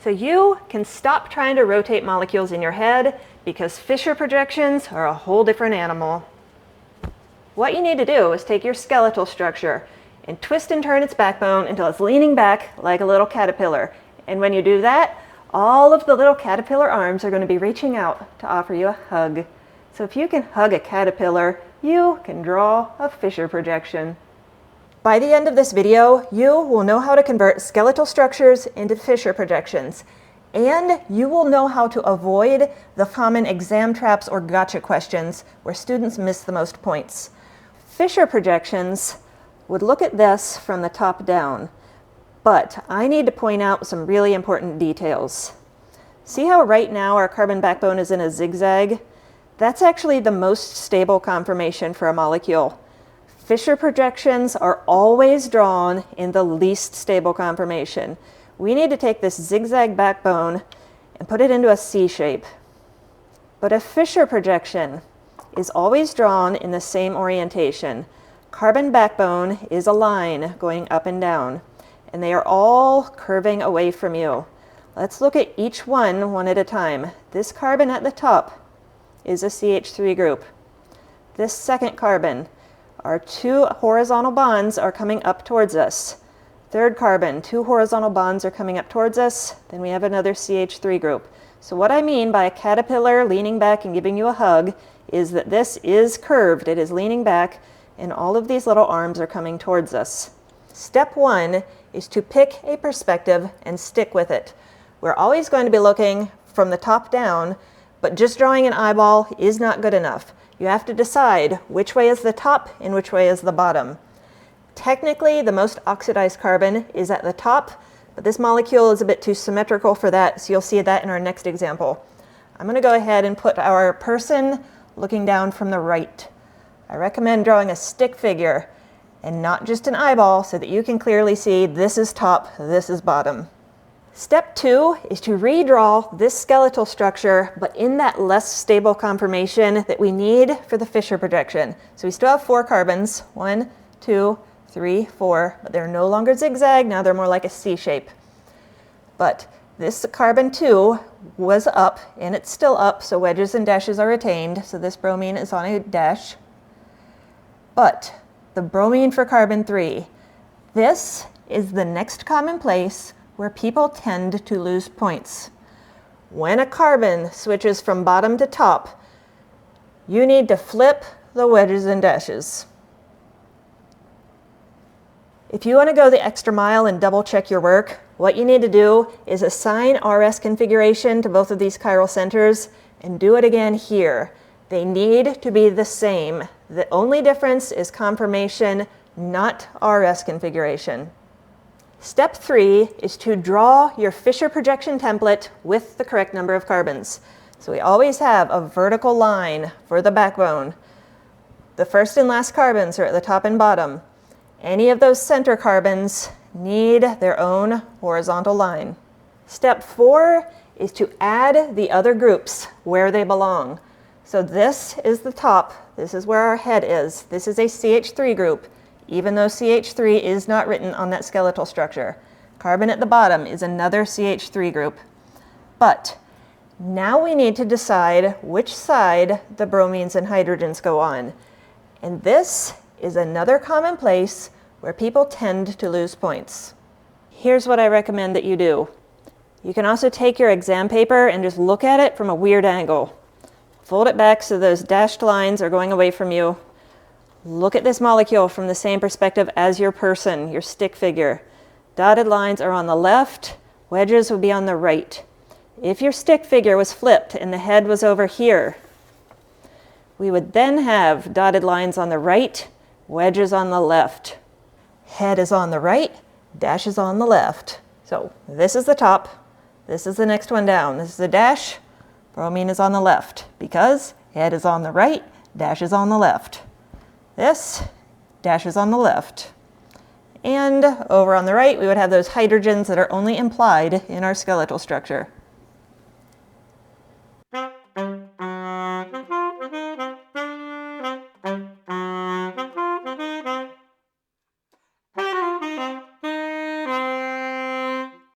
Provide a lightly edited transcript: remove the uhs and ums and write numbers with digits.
So you can stop trying to rotate molecules in your head because Fischer projections are a whole different animal. What you need to do is take your skeletal structure and twist and turn its backbone until it's leaning back like a little caterpillar. And when you do that, all of the little caterpillar arms are going to be reaching out to offer you a hug. So if you can hug a caterpillar, you can draw a Fischer projection. By the end of this video, you will know how to convert skeletal structures into Fischer projections, and you will know how to avoid the common exam traps or gotcha questions where students miss the most points. Fischer projections would look at this from the top down, but I need to point out some really important details. See how right now our carbon backbone is in a zigzag? That's actually the most stable conformation for a molecule. Fischer projections are always drawn in the least stable conformation. We need to take this zigzag backbone and put it into a C shape. But a Fischer projection is always drawn in the same orientation. Carbon backbone is a line going up and down, and they are all curving away from you. Let's look at each one at a time. This carbon at the top is a CH3 group. This second carbon, our two horizontal bonds are coming up towards us. Third carbon, two horizontal bonds are coming up towards us. Then we have another CH3 group. So what I mean by a caterpillar leaning back and giving you a hug is that this is curved. It is leaning back, and all of these little arms are coming towards us. Step one is to pick a perspective and stick with it. We're always going to be looking from the top down, but just drawing an eyeball is not good enough. You have to decide which way is the top and which way is the bottom. Technically, the most oxidized carbon is at the top, but this molecule is a bit too symmetrical for that, so you'll see that in our next example. I'm going to go ahead and put our person looking down from the right. I recommend drawing a stick figure and not just an eyeball so that you can clearly see this is top, this is bottom. Step two is to redraw this skeletal structure, but in that less stable conformation that we need for the Fischer projection. So we still have 4 carbons, 1, 2, 3, 4, but they're no longer zigzag, now they're more like a C shape. But this carbon 2 was up, and it's still up, so wedges and dashes are retained, so this bromine is on a dash. But the bromine for carbon 3, this is the next common place where people tend to lose points. When a carbon switches from bottom to top, you need to flip the wedges and dashes. If you want to go the extra mile and double check your work, what you need to do is assign RS configuration to both of these chiral centers and do it again here. They need to be the same. The only difference is conformation, not RS configuration. Step 3 is to draw your Fischer projection template with the correct number of carbons. So we always have a vertical line for the backbone. The first and last carbons are at the top and bottom. Any of those center carbons need their own horizontal line. Step 4 is to add the other groups where they belong. So this is the top. This is where our head is. This is a CH3 group, even though CH3 is not written on that skeletal structure. Carbon at the bottom is another CH3 group. But now we need to decide which side the bromines and hydrogens go on. And this is another common place where people tend to lose points. Here's what I recommend that you do. You can also take your exam paper and just look at it from a weird angle. Fold it back so those dashed lines are going away from you. Look at this molecule from the same perspective as your person, your stick figure. Dotted lines are on the left, wedges would be on the right. If your stick figure was flipped and the head was over here, we would then have dotted lines on the right, wedges on the left. Head is on the right, dash is on the left. So this is the top, this is the next one down. This is the dash, bromine is on the left because head is on the right, dash is on the left. This dash is on the left. And over on the right, we would have those hydrogens that are only implied in our skeletal structure.